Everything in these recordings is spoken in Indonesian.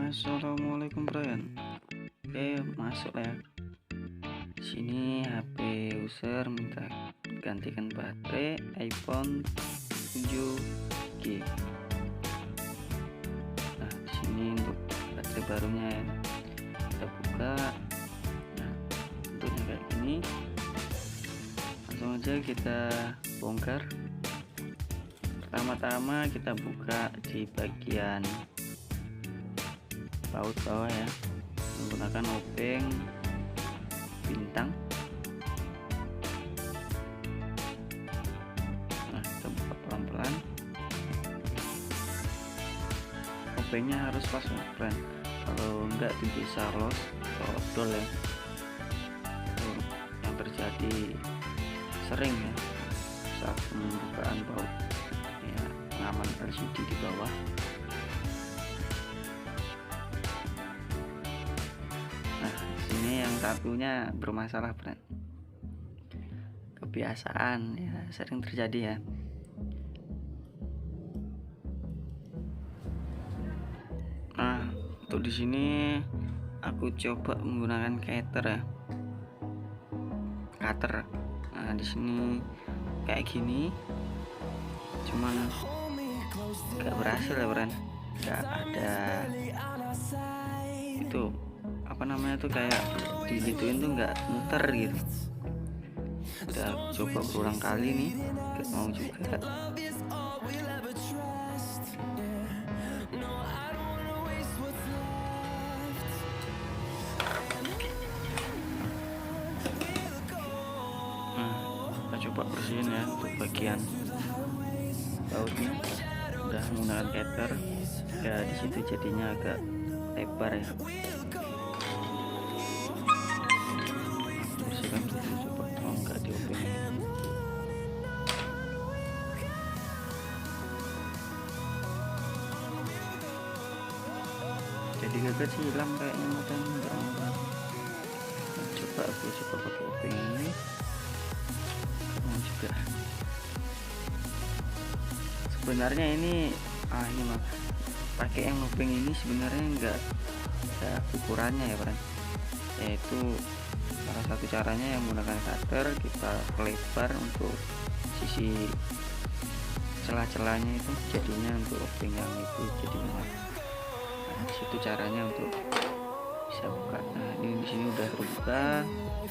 Assalamualaikum Brian. Oke, masuk ya. Sini HP user minta gantikan baterai iPhone 7G. Nah, di sini untuk baterai barunya ya. Kita buka. Nah, bentuknya kayak gini. Langsung aja kita bongkar. Pertama-tama kita buka di bagian baut bawah ya, menggunakan obeng bintang. Nah, kita buka pelan-pelan. Obengnya harus pas friend, kalau enggak itu bisa los atau odol ya. Itu yang terjadi sering ya saat pembukaan baut ya, pengaman LCD di bawah. Ini yang satunya bermasalah friend, kebiasaan ya, sering terjadi ya. Nah, untuk di sini aku coba menggunakan cutter. Nah, di sini kayak gini, cuman nggak berhasil ya friend, nggak ada itu apa namanya tuh, kayak digituin tuh nggak muter gitu. Udah coba berulang kali nih, nggak mau juga. Nah, kita coba bersihin ya untuk bagian bautnya. Udah menggunakan cutter ya, di situ jadinya agak lebar ya. Bersihkan dulu, coba kalau nggak diobeng. Jadi gagak sih hilang kayaknya matanya, enggak. Nah, coba aku pakai obeng ini juga. Sebenarnya ini mah pakai yang obeng ini sebenarnya enggak ada ukurannya ya friend, yaitu salah satu caranya yang menggunakan cutter kita lebar untuk sisi celah-celahnya itu, jadinya untuk obeng yang itu jadi muat. Nah, situ caranya untuk bisa buka. Nah, ini di sini udah terbuka.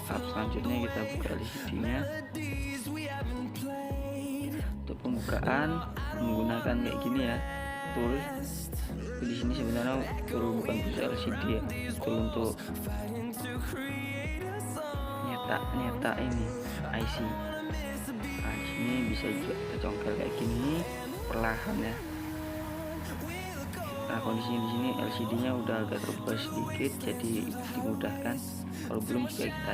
Tahap selanjutnya kita buka LCD-nya. Untuk pembukaan menggunakan kayak gini ya, tool. Di sini sebenarnya tool bukan tool LCD ya, tool untuk nyetak ini IC. Nah, di sini bisa juga kita congkel kayak gini perlahan ya. Nah, kondisinya di sini LCD-nya udah agak terbuka sedikit, jadi dimudahkan. Kalau belum juga kita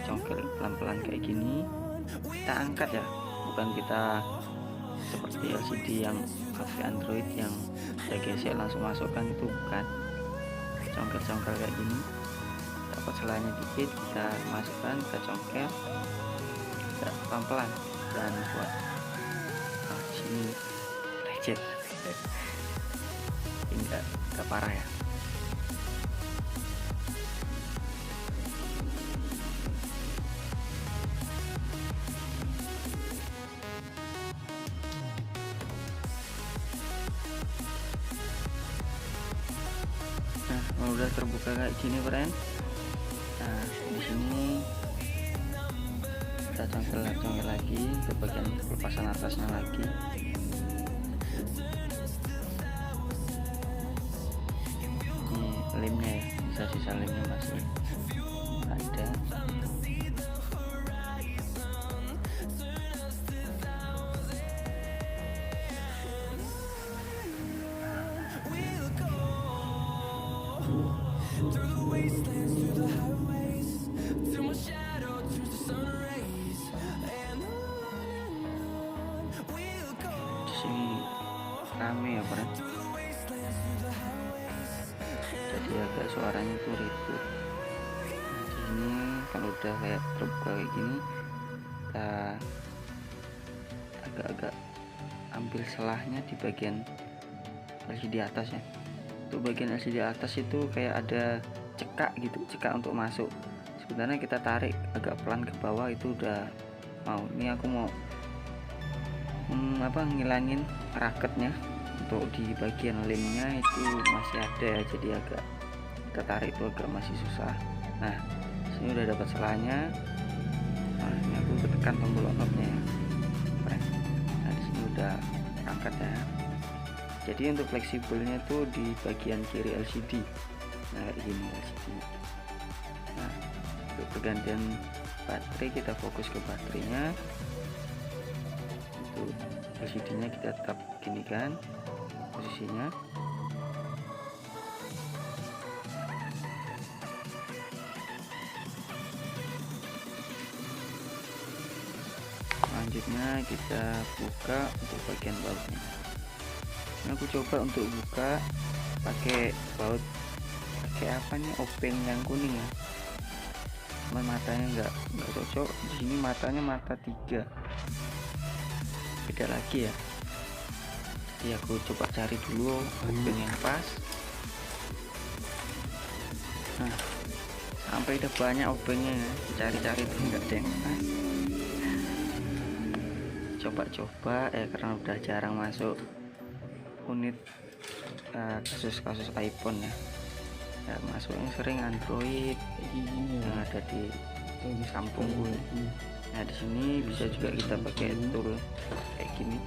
congkel pelan-pelan kayak gini. Kita angkat ya, bukan kita seperti LCD yang HP Android yang kita gesek langsung masukkan, itu bukan. Congkel kayak gini, dapat selanya dikit kita masukkan, kita congkel, kita pelan-pelan dan buat. Nah, sini lecet. Enggak parah ya. Nah, udah terbuka kayak gini friend. Nah, di sini kita congkel lagi ke bagian lepasan atasnya lagi. Ini lemnya ya, sisa lemnya masih ada. Di sini rame ya friend, jadi agak suaranya tuh ribut. Nah, di sini kalau udah kayak terbuka kayak gini, kita agak-agak ambil selahnya di bagian LCD atas ya. Untuk bagian LCD atas itu kayak ada cekak gitu, cekak untuk masuk. Sebenarnya kita tarik agak pelan ke bawah itu udah mau. Ini aku mau ngilangin raketnya. Untuk di bagian lemnya itu masih ada ya, jadi agak kita tarik itu agak masih susah. Nah, sini udah dapat selanya. Nah, ini aku tekan tombol on off-nya ya. Nah, di sini udah angkat ya. Jadi untuk fleksibelnya itu di bagian kiri LCD. Nah, kayak gini LCD. Nah, untuk pergantian baterai kita fokus ke baterainya. Untuk LCD-nya kita tetap gini kan posisinya. Selanjutnya kita buka untuk bagian bautnya. Ini aku coba untuk buka pakai baut, pakai apa nih, obeng yang kuning ya. Cuman matanya nggak cocok. Di sini matanya mata 3, beda lagi ya. Jadi aku coba cari dulu obeng yang pas. Nah, sampai udah banyak obengnya ya, cari-cari tuh nggak ada yang pas. Coba-coba karena udah jarang masuk unit kasus-kasus iPhone ya, masuknya sering Android yang ada di kampung gue. Nah, di sini bisa juga kita pakai tool kayak gini.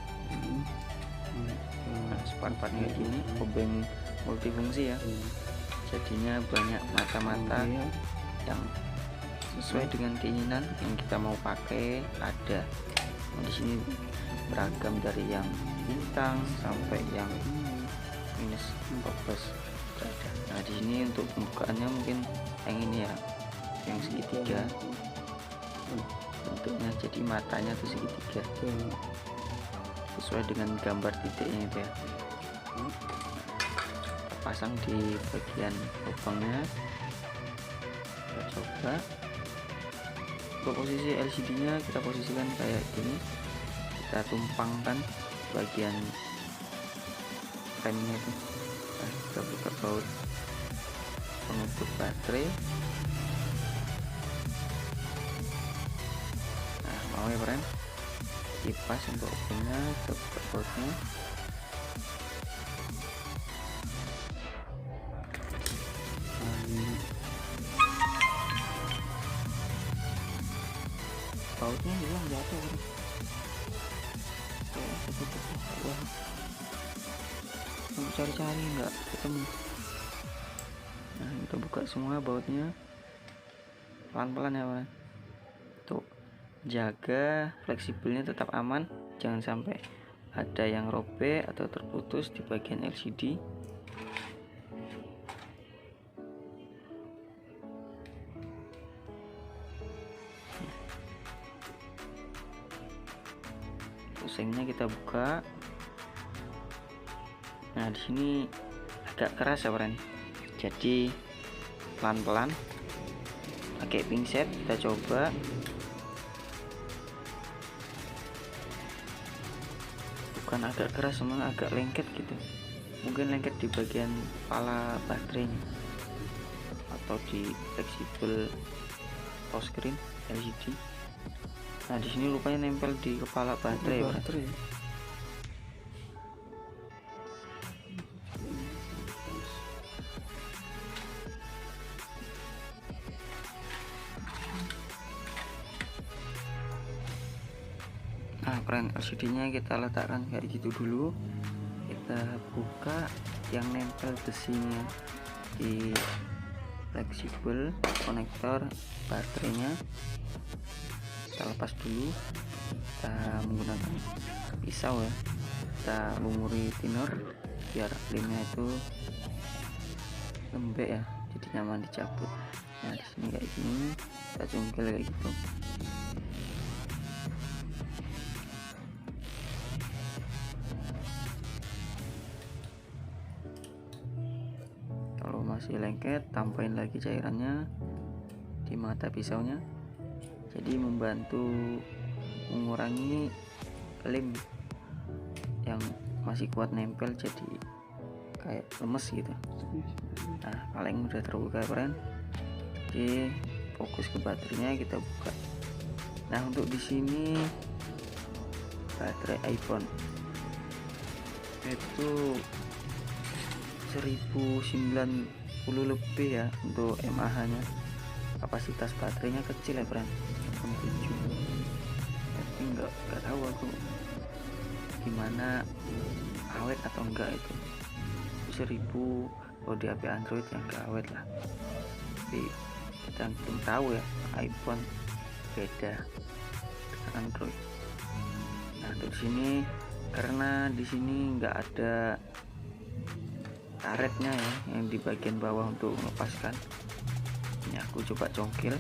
Nah, part-partnya kayak gini, obeng multifungsi ya. Jadinya banyak mata-mata yang sesuai dengan keinginan yang kita mau pakai ada. Nah, di sini beragam dari yang bintang sampai yang minus 14 ada. Nah, di sini untuk pembukaannya mungkin yang ini ya, yang segitiga bentuknya, jadi matanya tuh segitiga sesuai dengan gambar titiknya itu ya. Kita pasang di bagian lubangnya. Kita coba untuk posisi LCD nya kita posisikan kayak gini, kita tumpangkan bagian remnya itu. Nah, kita buka baut penutup baterai. Nah, mau ya friend, kipas untuk obengnya, kita buka bautnya. Bautnya hilang, jatuh kan. Wah, aku cari-cari nggak ketemu. Nah, kita buka semua bautnya pelan-pelan ya Pak. Tuh, jaga fleksibelnya tetap aman, jangan sampai ada yang robek atau terputus di bagian LCD. Pusingnya kita buka. Nah, di sini agak keras ya friend, jadi pelan-pelan pakai pinset kita coba. Bukan agak keras, memang agak lengket gitu, mungkin lengket di bagian kepala baterainya atau di fleksibel touchscreen LCD. Nah, di sini rupanya nempel di kepala baterai. Nah, friend, LCD nya kita letakkan kayak gitu dulu. Kita buka yang nempel besinya di fleksibel konektor baterainya, kita lepas dulu. Kita menggunakan pisau ya, kita lumuri tinor biar lemnya itu lembek ya, jadi nyaman dicabut. Nah, di sini kayak gini, kita cungkil kayak gitu. Kalau masih lengket, tambahin lagi cairannya di mata pisaunya, jadi membantu mengurangi lem yang masih kuat nempel, jadi kayak lemes gitu. Nah paling udah terbuka friend, jadi fokus ke baterainya kita buka. Nah untuk di sini baterai iPhone itu 1090 lebih ya untuk mAh nya. Kapasitas baterainya kecil ya friend, 7, tapi nggak tahu aku gimana awet atau enggak itu. 1000 kalau di HP Android yang enggak awet lah, tapi kita belum tahu ya, iPhone beda dengan Android. Nah untuk sini karena di sini nggak ada karetnya ya yang di bagian bawah untuk melepaskan, ini aku coba congkel,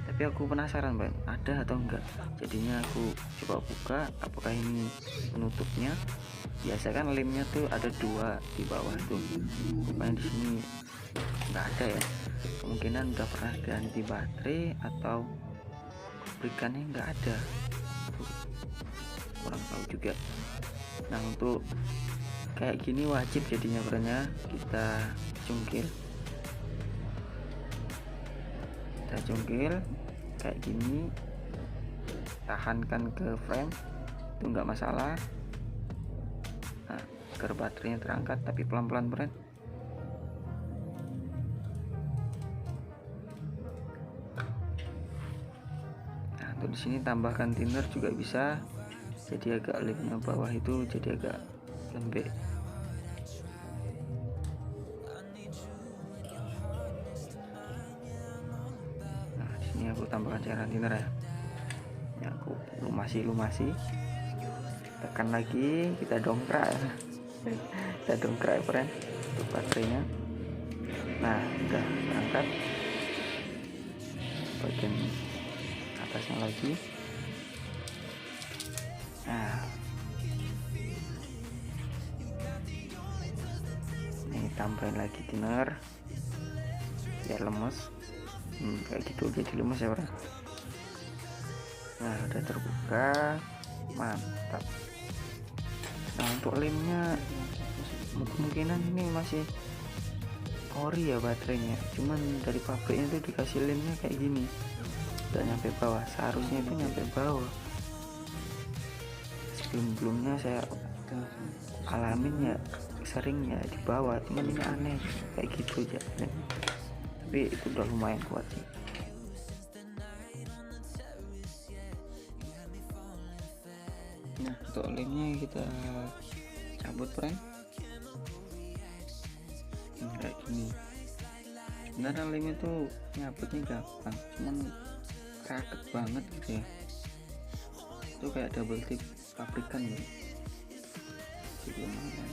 tapi aku penasaran Bang, ada atau enggak. Jadinya aku coba buka apakah ini penutupnya. Biasa kan lemnya tuh ada 2 di bawah tuh, rupanya di sini nggak ada ya. Kemungkinan udah pernah ganti baterai atau pabrikannya nggak ada, kurang tahu juga. Nah untuk kayak gini wajib jadinya perannya kita cungkil kayak gini, tahankan ke frame itu nggak masalah. Nah agar baterainya terangkat, tapi pelan-pelan friend. Nah untuk di sini tambahkan thinner juga bisa, jadi agak lemnya bawah itu jadi agak lembek. Nah di sini aku tambahkan cairan thinner ya. Ini aku lumasi, tekan lagi, kita dongkrak ya. Kita dongkrak ya friend untuk baterainya. Nah udah berangkat bagian atasnya lagi. Nah ini tambahin lagi thinner biar lemes. Kayak gitu jadi lemes ya friend. Nah udah terbuka, mantap. Nah untuk lemnya kemungkinan ini masih ori ya baterainya, cuman dari pabriknya tuh dikasih lemnya kayak gini, udah nyampe bawah, seharusnya itu nyampe bawah. Sebelumnya saya alamin ya sering ya di bawah, cuman ini aneh kayak gitu aja, tapi itu udah lumayan kuat sih. Nah untuk lemnya kita cabut friend, kayak gini. Sebenarnya lemnya tuh nyabutnya gampang, cuman raket banget gitu ya, itu kayak double tip pabrikan gitu, jadi lumayan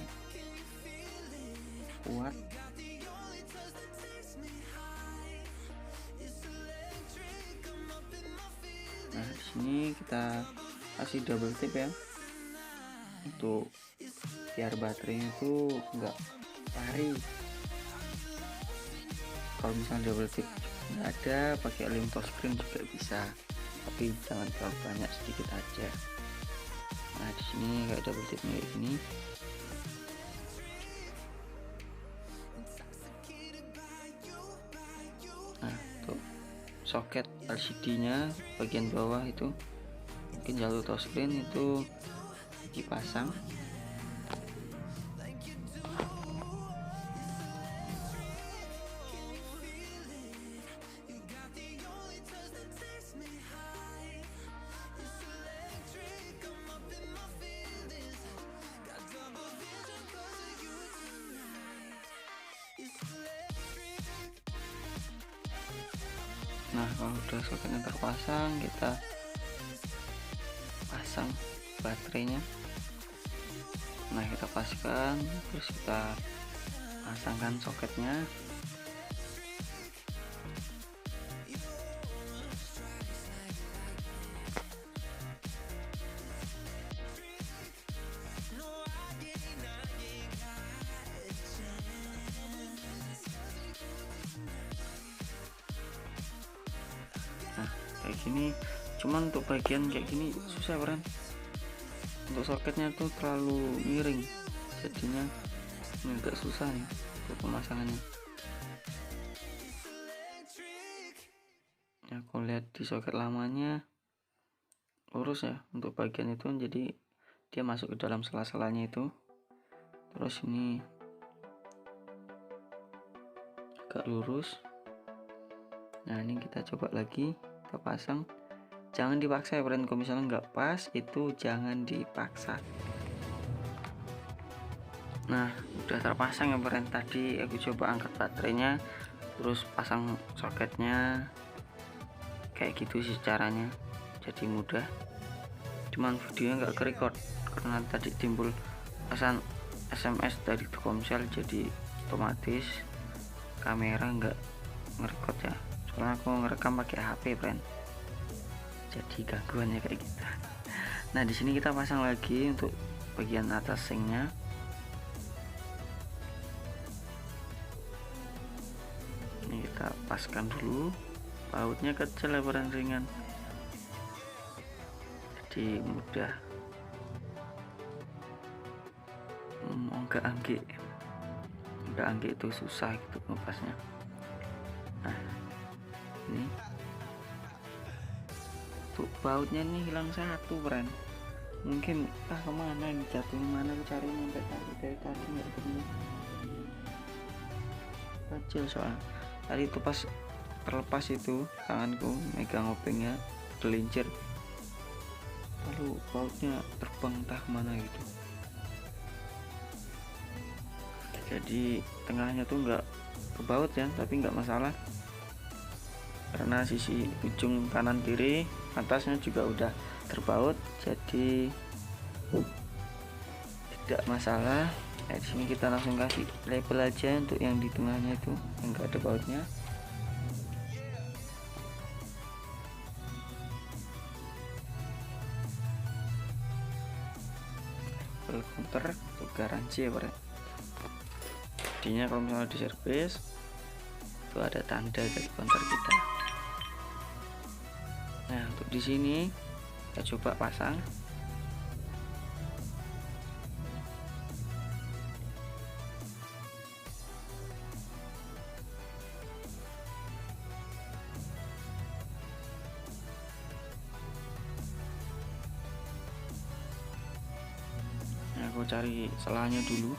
kuat. Nah di sini kita kasih double tip ya, untuk biar baterainya tuh enggak lari. Kalau misalnya double tip nggak ada, pakai lem touchscreen juga bisa, tapi jangan terlalu banyak, sedikit aja. Nah di sini kayak double tipnya kayak gini. Nah untuk soket LCD-nya bagian bawah itu mungkin jalur touchscreen itu dipasang. Nah kalau udah soketnya terpasang, kita pasang baterainya. Nah kita paskan, terus kita pasangkan soketnya. Nah kayak gini, cuman untuk bagian kayak gini susah friend, untuk soketnya tuh terlalu miring, jadinya Ini agak susah nih untuk pemasangannya. Ya, aku lihat di soket lamanya lurus ya untuk bagian itu, jadi dia masuk ke dalam sela-selanya itu. Terus ini agak lurus. Nah, ini kita coba lagi, kita pasang. Jangan dipaksa ya friend, kalau misalnya nggak pas itu jangan dipaksa. Nah, udah terpasang ya friend. Tadi aku coba angkat baterainya, terus pasang soketnya, kayak gitu sih caranya, jadi mudah. Cuman videonya nggak ke-record karena tadi timbul pesan SMS dari Telkomsel, jadi otomatis kamera nggak nge-record ya, soalnya aku ngerekam pakai HP friend, jadi gangguannya kayak gitu. Nah, di sini kita pasang lagi untuk bagian atas sinknya. Ini kita paskan dulu, bautnya kecil ya friend, ringan, jadi mudah. Enggak angge itu susah gitu ngepasnya. Nah, ini untuk bautnya nih hilang satu friend, mungkin kemana ini, jatuh mana, aku cari sampai dari tadi nggak ketemu. Kecil soalnya tadi itu pas terlepas itu tanganku megang opengnya gelincir, lalu bautnya terbang entah kemana gitu. Jadi tengahnya tuh nggak ke baut ya, tapi nggak masalah karena sisi ujung kanan kiri atasnya juga udah terbaut, jadi tidak masalah. Nah, di sini kita langsung kasih label aja untuk yang di tengahnya itu yang nggak ada bautnya. Label counter untuk garansi ya Pak. Jadinya kalau misalnya di servis itu ada tanda dari counter kita. Nah, untuk di sini kita coba pasang. Nah, aku cari selanya dulu.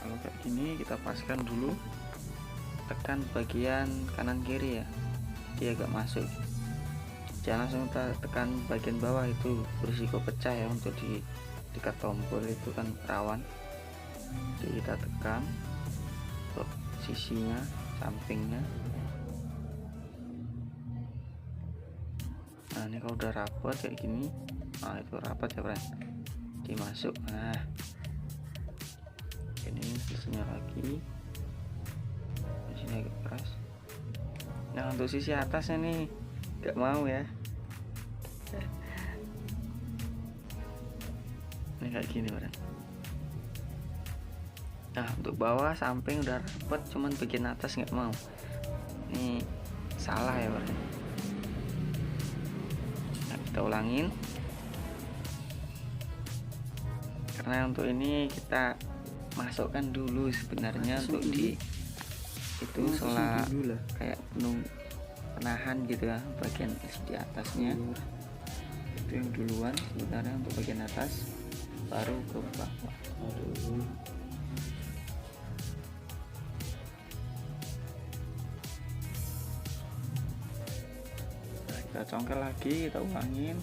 Kalau kayak gini kita paskan dulu, tekan bagian kanan kiri ya, dia agak masuk. Jangan langsung kita tekan bagian bawah, itu berisiko pecah ya untuk di dekat tombol itu kan rawan. Jadi kita tekan untuk sisinya, sampingnya. Nah, ini kalau udah rapat kayak gini, nah itu rapat ya friend, dimasuk. Nah, ini sisinya lagi, di sini agak keras. Nah, untuk sisi atasnya nih nggak mau ya, ini kayak gini friend. Nah, untuk bawah samping udah rapet, cuman bagian atas nggak mau. Ini salah ya friend. Nah, kita ulangin karena untuk ini kita masukkan dulu sebenarnya untuk di itu sela kayak penahan gitu ya, bagian di atasnya itu yang duluan sebenarnya, untuk bagian atas baru ke bawah. Nah, kita congkel lagi, kita ulangin.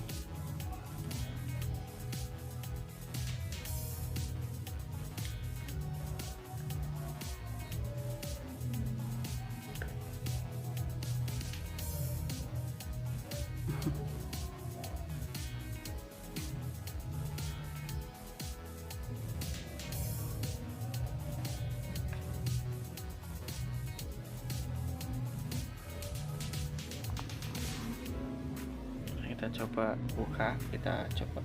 kita coba buka, kita coba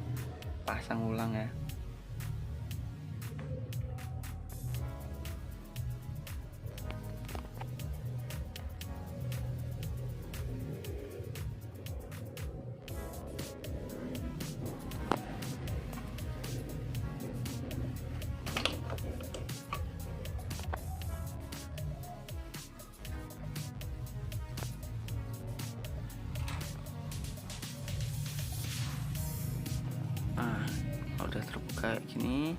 pasang ulang ya. Nah, kalau udah terbuka kayak gini,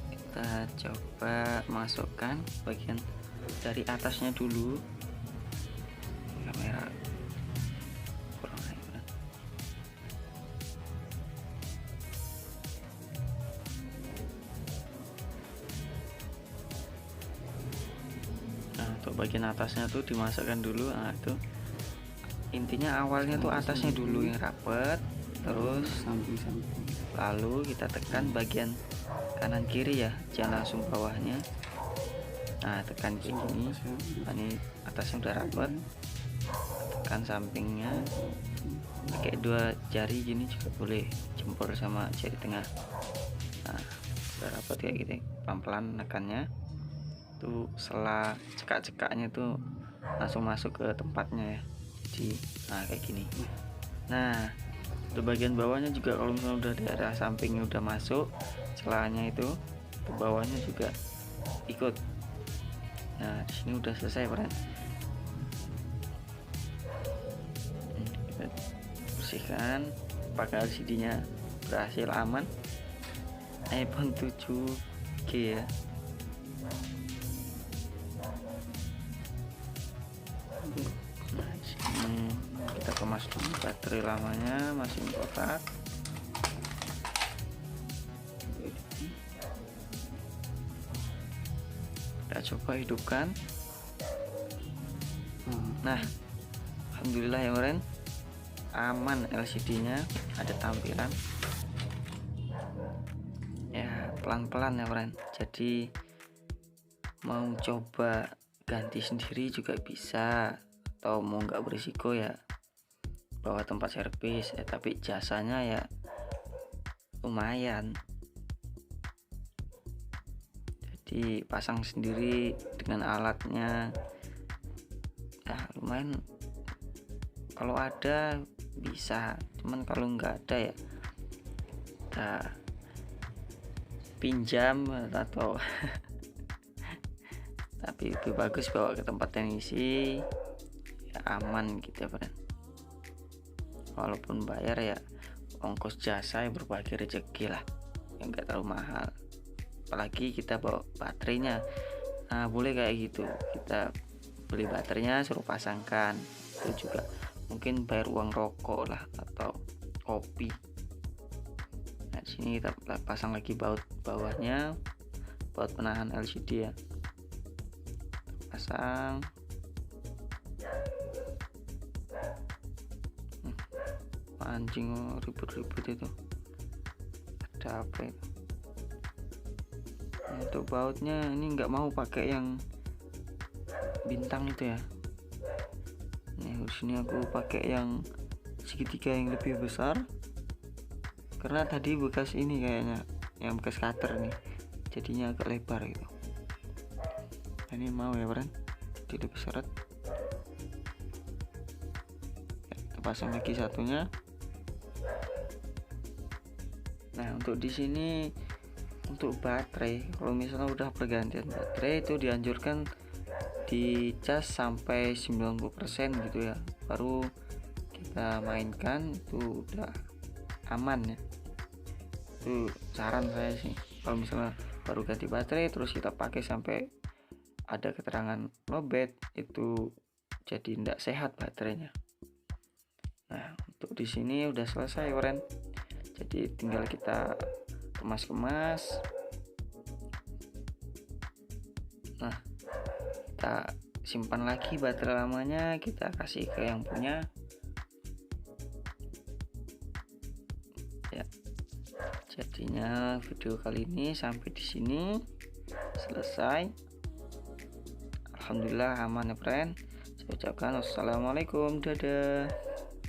kita coba masukkan bagian dari atasnya dulu. Kamera kurang naik. Nah, untuk bagian atasnya tuh dimasukkan dulu. Nah, itu intinya awalnya tuh atasnya dulu yang rapet, terus lalu kita tekan bagian kanan kiri ya, jangan langsung bawahnya. Nah, tekan gini. Nah, ini atasnya udah rapet, tekan sampingnya pakai 2 jari gini juga boleh, jempol sama jari tengah. Nah, udah rapet kayak gitu, pelan-pelan nekannya tuh, setelah cekak-cekaknya tuh langsung masuk ke tempatnya ya. Jadi nah kayak gini. Nah, untuk bagian bawahnya juga kalau misalnya udah daerah sampingnya udah masuk, celahnya itu ke bawahnya juga ikut. Nah, di sini udah selesai, friend. Kita bersihkan, pakai LCD-nya berhasil aman. iPhone 7G ya. Nah, di sini kita kemas dulu baterai lamanya, masih kotak. Kita coba hidupkan. Nah, alhamdulillah ya friend, aman LCD-nya, ada tampilan ya, pelan-pelan ya friend. Jadi mau coba ganti sendiri juga bisa, atau mau nggak berisiko ya bawa tempat servis ya, tapi jasanya ya lumayan. Jadi pasang sendiri dengan alatnya ya lumayan, kalau ada bisa, cuman kalau nggak ada ya kita pinjam atau tapi lebih bagus bawa ke tempat teknisi ya, aman gitu ya friend. Walaupun bayar ya ongkos jasa ya berbagi rezeki lah, yang nggak terlalu mahal, apalagi kita bawa baterainya. Nah, boleh kayak gitu, kita beli baterainya suruh pasangkan, itu juga mungkin bayar uang rokok lah atau kopi. Nah, di sini kita pasang lagi baut bawahnya, baut penahan LCD ya, pasang. Anjing, ribut-ribut itu, ada apa itu? Untuk bautnya ini nggak mau pakai yang bintang itu ya. Nih, di sini aku pakai yang segitiga yang lebih besar, karena tadi bekas ini kayaknya yang bekas cutter nih, jadinya agak lebar gitu. Ini mau ya friend, jadi lebih seret. Kita pasang lagi satunya. Nah, untuk di sini untuk baterai, kalau misalnya udah pergantian baterai itu dianjurkan dicas sampai 90% gitu ya, baru kita mainkan, itu udah aman ya. Itu saran saya sih, kalau misalnya baru ganti baterai terus kita pakai sampai ada keterangan lowbat, itu jadi tidak sehat baterainya. Nah, untuk di sini udah selesai friend, jadi tinggal kita kemas-kemas. Nah, kita simpan lagi baterai lamanya, kita kasih ke yang punya ya. Jadinya video kali ini sampai di sini selesai. Alhamdulillah aman ya friend. Saya ucapkan wassalamualaikum, dadah.